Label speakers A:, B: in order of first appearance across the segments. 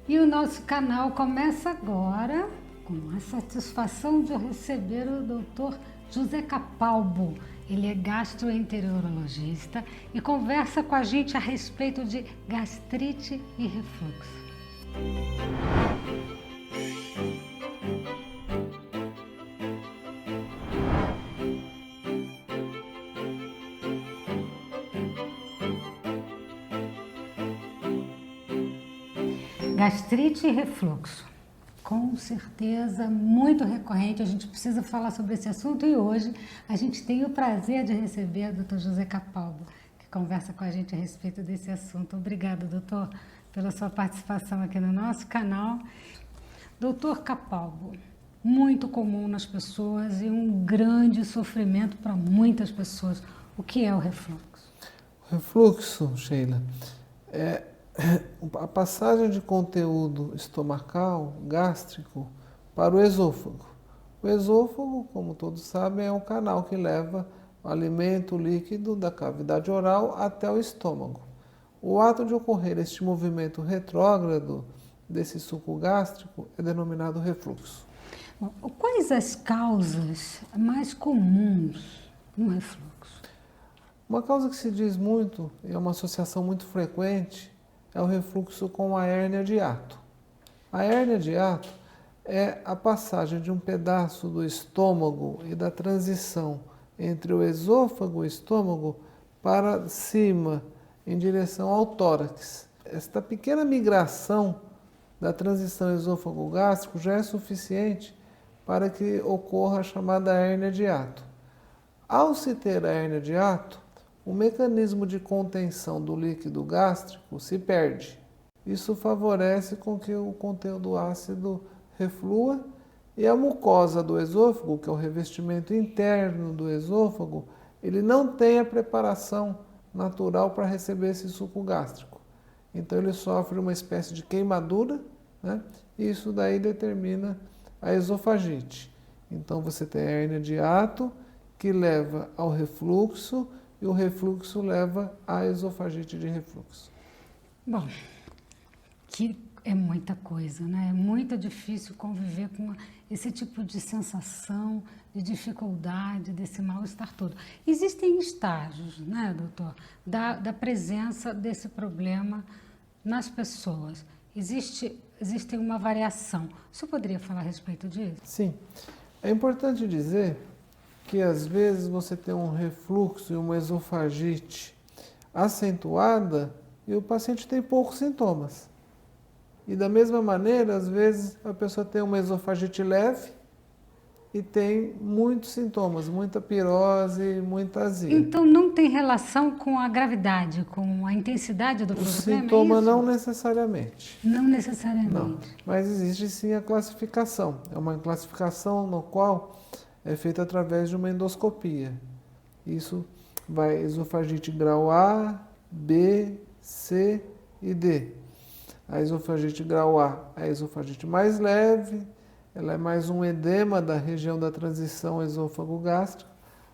A: E o nosso canal começa agora com a satisfação de receber o Dr. José Capalbo. Ele é gastroenterologista e conversa com a gente a respeito de gastrite e refluxo. Gastrite e refluxo, com certeza muito recorrente, a gente precisa falar sobre esse assunto e hoje a gente tem o prazer de receber o Dr. José Capalbo, que conversa com a gente a respeito desse assunto. Obrigada, doutor, pela sua participação aqui no nosso canal. Doutor Capalbo, muito comum nas pessoas e um grande sofrimento para muitas pessoas. O que é o refluxo?
B: O refluxo, Sheila, é a passagem de conteúdo estomacal, gástrico, para o esôfago. O esôfago, como todos sabem, é um canal que leva o alimento líquido da cavidade oral até o estômago. O ato de ocorrer este movimento retrógrado desse suco gástrico é denominado refluxo.
A: Bom, quais as causas mais comuns no refluxo?
B: Uma causa que se diz muito, e é uma associação muito frequente, é o refluxo com a hérnia de hiato. A hérnia de hiato é a passagem de um pedaço do estômago e da transição entre o esôfago e o estômago para cima, em direção ao tórax. Esta pequena migração da transição esôfago-gástrico já é suficiente para que ocorra a chamada hérnia de hiato. Ao se ter a hérnia de hiato, o mecanismo de contenção do líquido gástrico se perde. Isso favorece com que o conteúdo ácido reflua e a mucosa do esôfago, que é o revestimento interno do esôfago, ele não tem a preparação natural para receber esse suco gástrico. Então ele sofre uma espécie de queimadura, né? E isso daí determina a esofagite. Então você tem a hérnia de hiato, que leva ao refluxo, e o refluxo leva à esofagite de refluxo.
A: Bom, que é muita coisa, né? É muito difícil conviver com esse tipo de sensação, de dificuldade, desse mal-estar todo. Existem estágios, né, doutor, da presença desse problema nas pessoas. Existe uma variação. O senhor poderia falar a respeito disso?
B: Sim. É importante dizer que às vezes você tem um refluxo e uma esofagite acentuada e o paciente tem poucos sintomas. E da mesma maneira, às vezes a pessoa tem uma esofagite leve e tem muitos sintomas, muita pirose, muita azia.
A: Então não tem relação com a gravidade, com a intensidade do
B: O
A: problema,
B: sintoma
A: é isso?
B: não necessariamente.
A: Não necessariamente.
B: Não, mas existe sim a classificação. É uma classificação no qual é feita através de uma endoscopia. Isso vai esofagite grau A, B, C e D. A esofagite grau A é a esofagite mais leve, ela é mais um edema da região da transição esôfago-gástrico,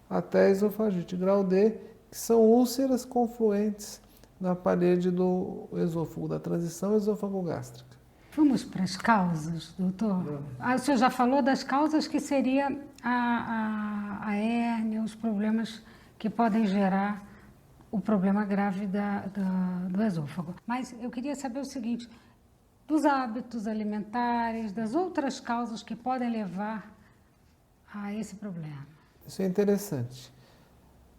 B: até a esofagite grau D, que são úlceras confluentes na parede do esôfago, da transição esôfago-gástrica.
A: Vamos para as causas, doutor? O senhor já falou das causas que seria a hérnia, os problemas que podem gerar o problema grave do esôfago. Mas eu queria saber o seguinte, dos hábitos alimentares, das outras causas que podem levar a esse problema.
B: Isso é interessante.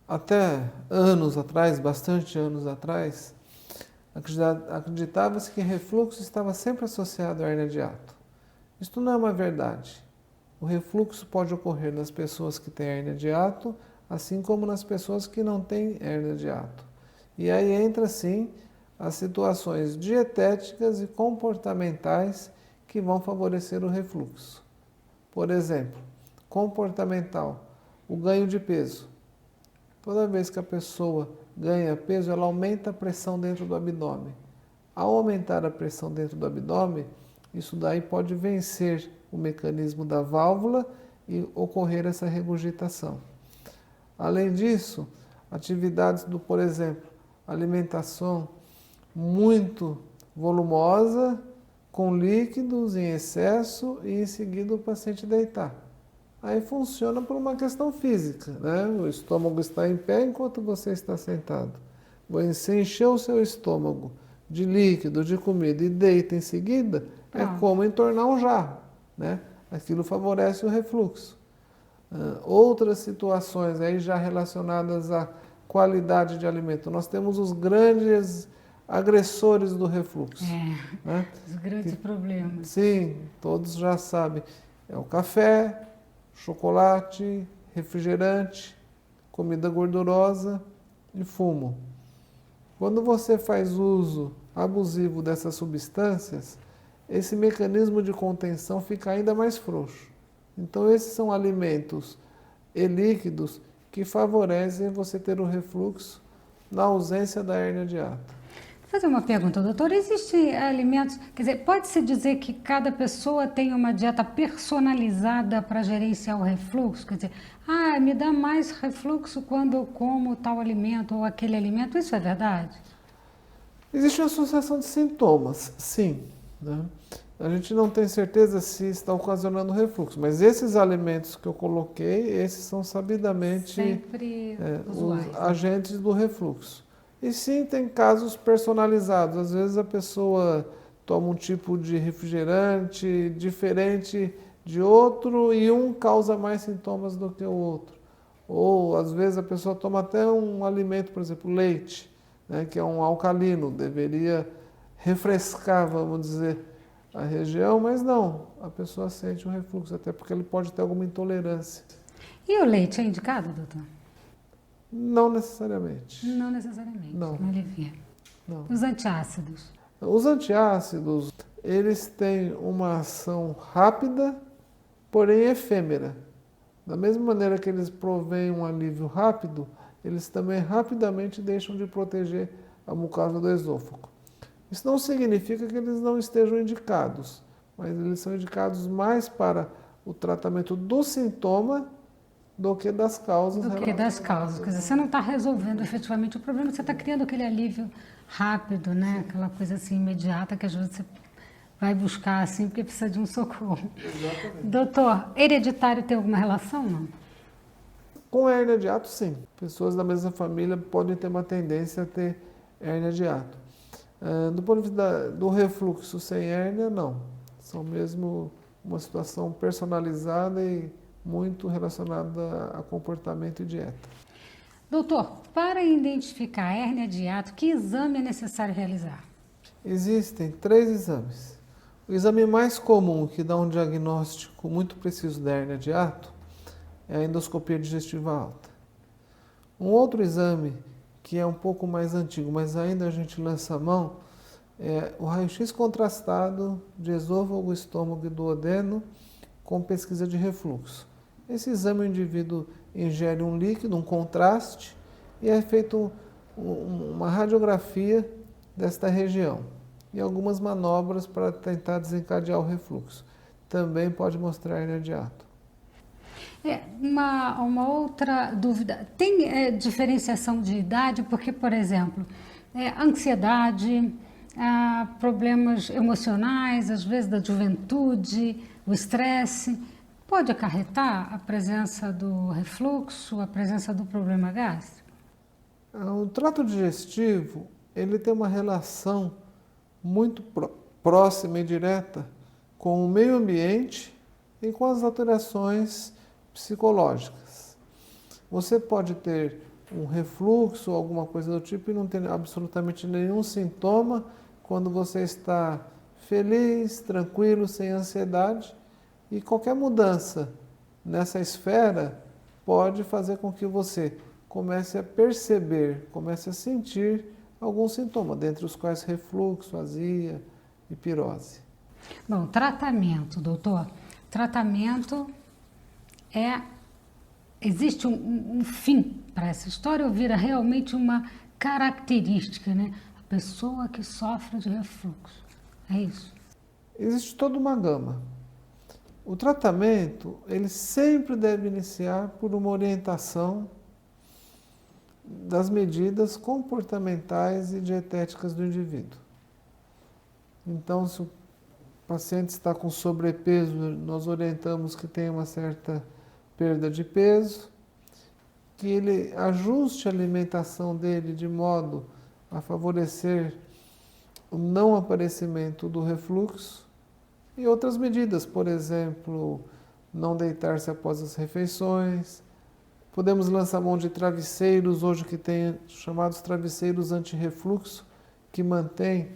B: Até anos atrás, bastante anos atrás, acreditava-se que refluxo estava sempre associado à hérnia de hiato. Isto não é uma verdade. O refluxo pode ocorrer nas pessoas que têm hérnia de hiato, assim como nas pessoas que não têm hérnia de hiato. E aí entra, sim, as situações dietéticas e comportamentais que vão favorecer o refluxo. Por exemplo, comportamental, o ganho de peso. Toda vez que a pessoa ganha peso, ela aumenta a pressão dentro do abdômen. Ao aumentar a pressão dentro do abdômen, isso daí pode vencer o mecanismo da válvula e ocorrer essa regurgitação. Além disso, atividades do, por exemplo, alimentação muito volumosa, com líquidos em excesso e em seguida o paciente deitar. Aí funciona por uma questão física, né? O estômago está em pé enquanto você está sentado. Você encher o seu estômago de líquido, de comida e deita em seguida, é como entornar um jarro, né? Aquilo favorece o refluxo. Outras situações aí já relacionadas à qualidade de alimento. Nós temos os grandes agressores do refluxo. Né?
A: Os grandes problemas.
B: Sim, todos já sabem. É o café, chocolate, refrigerante, comida gordurosa e fumo. Quando você faz uso abusivo dessas substâncias, esse mecanismo de contenção fica ainda mais frouxo. Então, esses são alimentos e líquidos que favorecem você ter o refluxo na ausência da hérnia de hiato.
A: Vou fazer uma pergunta, doutor. Existem alimentos, quer dizer, pode-se dizer que cada pessoa tem uma dieta personalizada para gerenciar o refluxo? Quer dizer, me dá mais refluxo quando eu como tal alimento ou aquele alimento. Isso é verdade?
B: Existe uma associação de sintomas, sim, né? A gente não tem certeza se está ocasionando refluxo, mas esses alimentos que eu coloquei, esses são sabidamente
A: sempre usuais,
B: os agentes do refluxo. E sim, tem casos personalizados. Às vezes a pessoa toma um tipo de refrigerante diferente de outro e um causa mais sintomas do que o outro. Ou às vezes a pessoa toma até um alimento, por exemplo, leite, né, que é um alcalino, deveria refrescar, vamos dizer, a região, mas não, a pessoa sente um refluxo, até porque ele pode ter alguma intolerância.
A: E o leite é indicado, doutor?
B: Não necessariamente.
A: Não necessariamente, não alivia.
B: Não.
A: Os antiácidos?
B: Os antiácidos, eles têm uma ação rápida, porém efêmera. Da mesma maneira que eles provêm um alívio rápido, eles também rapidamente deixam de proteger a mucosa do esôfago. Isso não significa que eles não estejam indicados, mas eles são indicados mais para o tratamento do sintoma do que das causas.
A: Do que das causas. Quer dizer, você não está resolvendo efetivamente o problema, você está criando aquele alívio rápido, né? Aquela coisa assim imediata que às vezes você vai buscar assim porque precisa de um socorro.
B: Exatamente.
A: Doutor, hereditário tem alguma relação, não?
B: Com a hérnia de hiato, sim. Pessoas da mesma família podem ter uma tendência a ter hérnia de hiato. Do ponto de vista do refluxo sem hérnia, não. São mesmo uma situação personalizada e muito relacionada a comportamento e dieta.
A: Doutor, para identificar a hérnia de hiato, que exame é necessário realizar?
B: Existem 3 exames. O exame mais comum, que dá um diagnóstico muito preciso da hérnia de hiato, é a endoscopia digestiva alta. Um outro exame, que é um pouco mais antigo, mas ainda a gente lança a mão, é o raio-x contrastado de esôfago, estômago e duodeno com pesquisa de refluxo. Esse exame o indivíduo ingere um líquido, um contraste, e é feito uma radiografia desta região e algumas manobras para tentar desencadear o refluxo. Também pode mostrar hérnia de hiato.
A: Uma outra dúvida, tem diferenciação de idade? Porque, por exemplo, ansiedade, problemas emocionais, às vezes da juventude, o estresse, pode acarretar a presença do refluxo, a presença do problema gástrico?
B: O trato digestivo, ele tem uma relação muito próxima e direta com o meio ambiente e com as alterações psicológicas. Você pode ter um refluxo ou alguma coisa do tipo e não ter absolutamente nenhum sintoma quando você está feliz, tranquilo, sem ansiedade, e qualquer mudança nessa esfera pode fazer com que você comece a perceber, comece a sentir algum sintoma, dentre os quais refluxo, azia e pirose.
A: Bom, tratamento, doutor. Tratamento existe um fim para essa história ou vira realmente uma característica, né? A pessoa que sofre de refluxo. É isso?
B: Existe toda uma gama. O tratamento, ele sempre deve iniciar por uma orientação das medidas comportamentais e dietéticas do indivíduo. Então, se o O paciente está com sobrepeso, nós orientamos que tenha uma certa perda de peso, que ele ajuste a alimentação dele de modo a favorecer o não aparecimento do refluxo e outras medidas, por exemplo, não deitar-se após as refeições. Podemos lançar mão de travesseiros, hoje que tem chamados travesseiros anti-refluxo, que mantém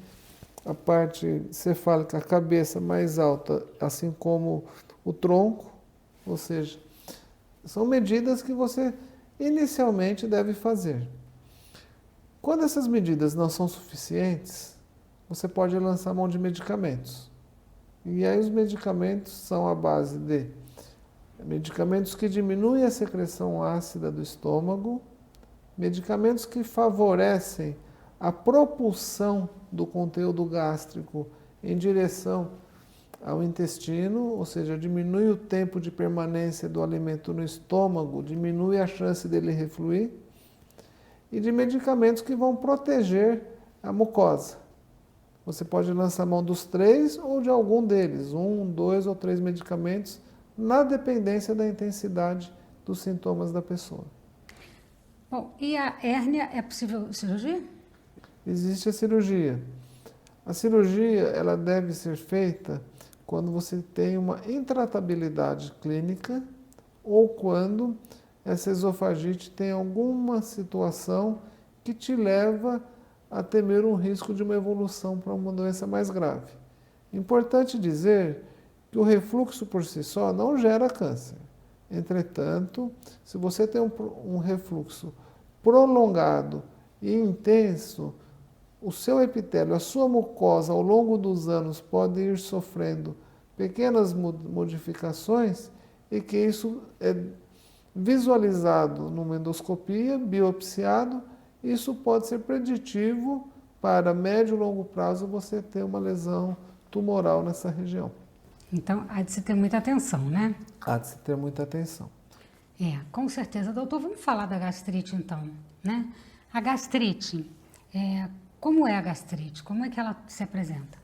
B: a parte cefálica, a cabeça mais alta, assim como o tronco, ou seja, são medidas que você inicialmente deve fazer. Quando essas medidas não são suficientes, você pode lançar mão de medicamentos. E aí os medicamentos são à base de medicamentos que diminuem a secreção ácida do estômago, medicamentos que favorecem a propulsão do conteúdo gástrico em direção ao intestino, ou seja, diminui o tempo de permanência do alimento no estômago, diminui a chance dele refluir, e de medicamentos que vão proteger a mucosa. Você pode lançar mão dos 3 ou de algum deles, 1, 2 ou 3 medicamentos, na dependência da intensidade dos sintomas da pessoa.
A: Bom, e a hérnia, é possível cirurgia?
B: Existe a cirurgia. A cirurgia ela deve ser feita quando você tem uma intratabilidade clínica ou quando essa esofagite tem alguma situação que te leva a temer um risco de uma evolução para uma doença mais grave. Importante dizer que o refluxo por si só não gera câncer. Entretanto, se você tem um refluxo prolongado e intenso, o seu epitélio, a sua mucosa, ao longo dos anos, pode ir sofrendo pequenas modificações e que isso é visualizado numa endoscopia, biopsiado, isso pode ser preditivo para médio e longo prazo você ter uma lesão tumoral nessa região.
A: Então, há de se ter muita atenção, né?
B: Há de se ter muita atenção.
A: Com certeza. Doutor, vamos falar da gastrite então, né? A gastrite, como é a gastrite? Como é que ela se apresenta?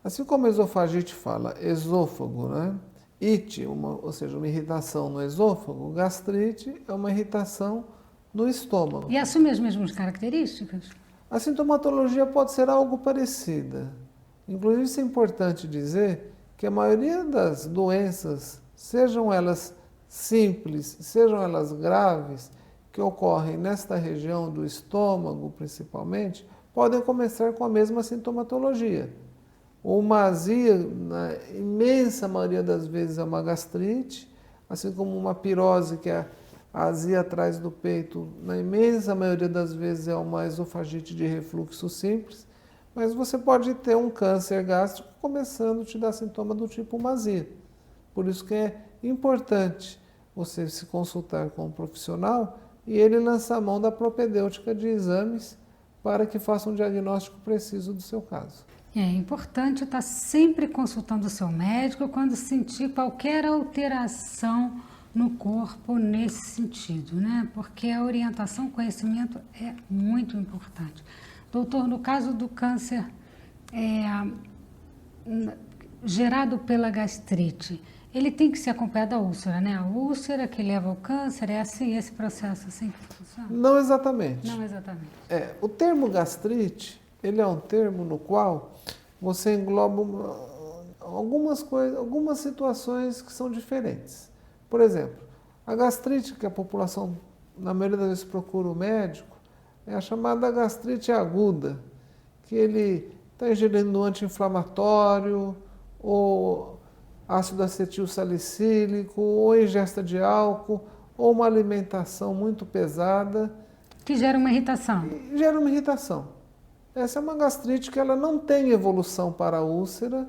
B: Assim como a esofagite fala esôfago, né? Ite, ou seja, uma irritação no esôfago, gastrite é uma irritação no estômago.
A: E assume as mesmas características?
B: A sintomatologia pode ser algo parecida. Inclusive, isso é importante dizer que a maioria das doenças, sejam elas simples, sejam elas graves, que ocorrem nesta região do estômago, principalmente, podem começar com a mesma sintomatologia. Uma azia, na imensa maioria das vezes, é uma gastrite, assim como uma pirose, que é a azia atrás do peito, na imensa maioria das vezes é uma esofagite de refluxo simples, mas você pode ter um câncer gástrico começando a te dar sintoma do tipo uma azia. Por isso que é importante você se consultar com um profissional e ele lançar a mão da propedêutica de exames para que faça um diagnóstico preciso do seu caso.
A: É importante estar sempre consultando o seu médico quando sentir qualquer alteração no corpo nesse sentido, né? Porque a orientação, conhecimento é muito importante. Doutor, no caso do câncer gerado pela gastrite, ele tem que ser acompanhado da úlcera, né? A úlcera que leva ao câncer, é assim, esse processo assim que funciona?
B: Não exatamente.
A: Não exatamente.
B: O termo gastrite, ele é um termo no qual você engloba algumas situações que são diferentes. Por exemplo, a gastrite que a população, na maioria das vezes, procura o médico, é a chamada gastrite aguda, que ele está ingerindo um anti-inflamatório, ou ácido acetil salicílico, ou ingesta de álcool, ou uma alimentação muito pesada.
A: Que gera uma irritação.
B: Gera uma irritação. Essa é uma gastrite que ela não tem evolução para a úlcera,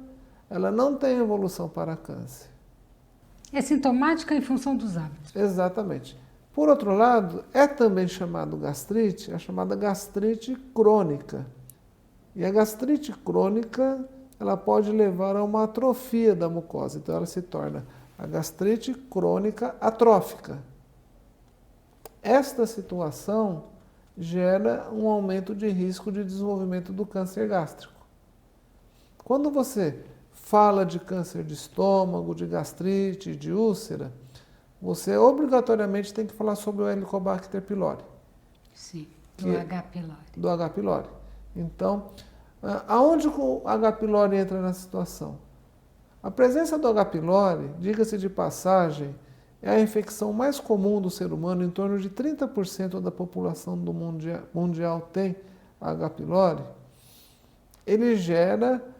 B: ela não tem evolução para câncer.
A: É sintomática em função dos hábitos.
B: Exatamente. Por outro lado, é também chamado gastrite, a chamada gastrite crônica. E a gastrite crônica, ela pode levar a uma atrofia da mucosa, então ela se torna a gastrite crônica atrófica. Esta situação gera um aumento de risco de desenvolvimento do câncer gástrico. Quando você fala de câncer de estômago, de gastrite, de úlcera, você obrigatoriamente tem que falar sobre o Helicobacter pylori.
A: Sim, do H. pylori.
B: Do H. pylori. Então, aonde o H. pylori entra na situação? A presença do H. pylori, diga-se de passagem, é a infecção mais comum do ser humano. Em torno de 30% da população do mundial tem H. pylori. Ele gera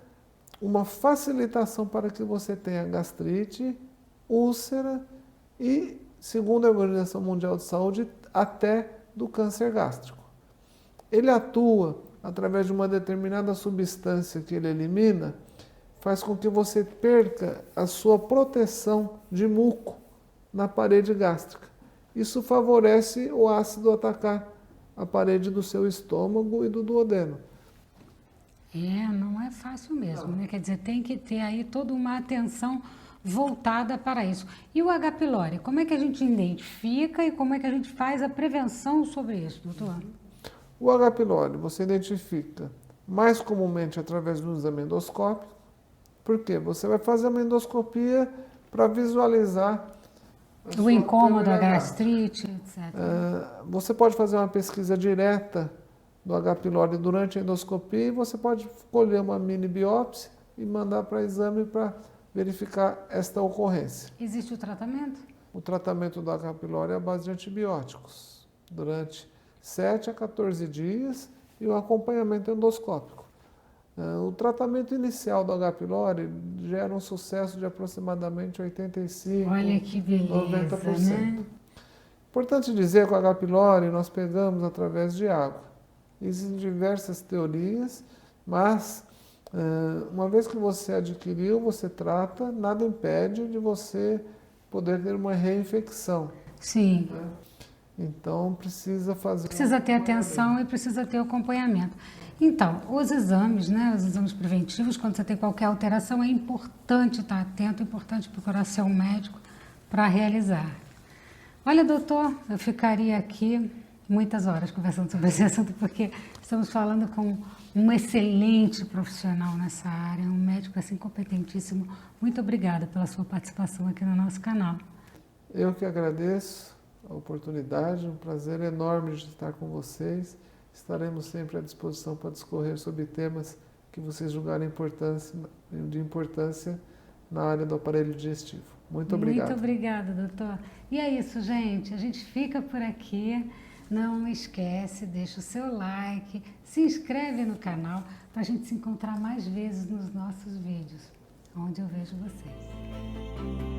B: uma facilitação para que você tenha gastrite, úlcera e, segundo a Organização Mundial de Saúde, até do câncer gástrico. Ele atua através de uma determinada substância que ele elimina, faz com que você perca a sua proteção de muco na parede gástrica. Isso favorece o ácido atacar a parede do seu estômago e do duodeno.
A: Não é fácil mesmo, né? Quer dizer, tem que ter aí toda uma atenção voltada para isso. E o H. pylori, como é que a gente identifica e como é que a gente faz a prevenção sobre isso, doutor?
B: O H. pylori você identifica mais comumente através do exame endoscópico. Por quê? Você vai fazer uma endoscopia para visualizar
A: o incômodo, a gastrite, etc.
B: Você pode fazer uma pesquisa direta do H. pylori durante a endoscopia e você pode colher uma mini biópsia e mandar para exame para verificar esta ocorrência.
A: Existe o tratamento?
B: O tratamento do H. pylori é à base de antibióticos, durante 7 a 14 dias e o acompanhamento endoscópico. O tratamento inicial do H. pylori gera um sucesso de aproximadamente 85%,
A: olha que beleza, 90%. Né?
B: Importante dizer que o H. pylori nós pegamos através de água. Existem diversas teorias, mas uma vez que você adquiriu, você trata, nada impede de você poder ter uma reinfecção.
A: Sim.
B: Né? Então, precisa
A: ter atenção e precisa ter acompanhamento. Então, os exames, né, os exames preventivos, quando você tem qualquer alteração, é importante estar atento, é importante procurar seu médico para realizar. Olha, doutor, eu ficaria aqui muitas horas conversando sobre esse assunto, porque estamos falando com um excelente profissional nessa área, um médico assim competentíssimo. Muito obrigada pela sua participação aqui no nosso canal.
B: Eu que agradeço a oportunidade, um prazer enorme de estar com vocês. Estaremos sempre à disposição para discorrer sobre temas que vocês julgarem de importância na área do aparelho digestivo. Muito obrigado.
A: Muito obrigada, doutor. E é isso, gente. A gente fica por aqui. Não esquece, deixa o seu like, se inscreve no canal para a gente se encontrar mais vezes nos nossos vídeos, onde eu vejo vocês.